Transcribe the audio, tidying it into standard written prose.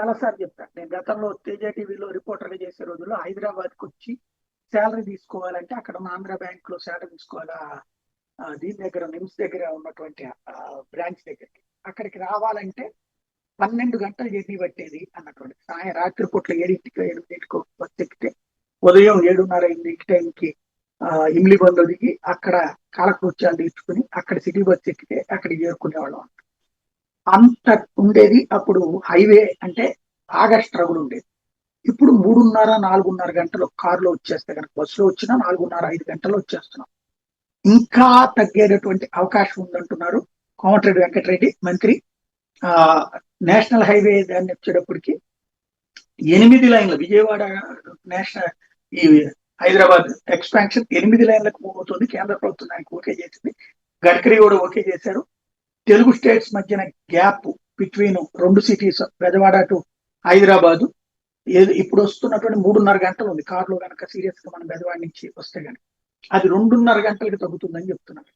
చాలా సార్లు చెప్పాను. నేను గతంలో తేజ టీవీలో రిపోర్టర్గా చేసే రోజుల్లో హైదరాబాద్కి వచ్చి శాలరీ తీసుకోవాలంటే అక్కడ ఉన్న ఆంధ్ర బ్యాంక్ లో శాలరీ తీసుకోవాలా, దీని దగ్గర నిమ్స్ దగ్గర ఉన్నటువంటి బ్రాంచ్ దగ్గరికి అక్కడికి రావాలంటే 12 గంటలు జర్నీ పట్టేది అన్నటువంటి రాత్రి పూట్ల 7ంటికో 8ంటికో బస్ ఎక్కితే ఉదయం 7:30 టైంకి ఇమ్లి బంధు దిగి అక్కడ కాలకృత్యాలు తీర్చుకుని అక్కడ సిటీ బస్ ఎక్కితే అక్కడికి చేరుకునేవాళ్ళం. అంత ఉండేది. అప్పుడు హైవే అంటే బాగా స్ట్రగుల్ ఉండేది. ఇప్పుడు 3:30-4:30 గంటలు కారులో వచ్చేస్తే కనుక, బస్సులో వచ్చినా 4:30-5 గంటలు వచ్చేస్తున్నాం. ఇంకా తగ్గేటటువంటి అవకాశం ఉందంటున్నారు కోమటిరెడ్డి వెంకటరెడ్డి మంత్రి. నేషనల్ హైవే దాన్ని వచ్చేటప్పటికి 8 లైన్లు విజయవాడ నేషనల్ ఈ హైదరాబాద్ ఎక్స్పాన్షన్ 8 లైన్లకు మూవ్ అవుతుంది. కేంద్ర ప్రభుత్వం దానికి ఓకే చేసింది. గడ్కరీ కూడా ఓకే చేశారు. తెలుగు స్టేట్స్ మధ్యన gap between 2 cities Bezawada to Hyderabad ఇప్పుడు వస్తున్నటువంటి 3:30 గంటలు ఉంది కారులో కనుక సీరియస్ గా మనం బెజవాడ నుంచి వస్తే కనుక, అది 2:30 గంటలకి తగ్గుతుందని చెప్తున్నారు.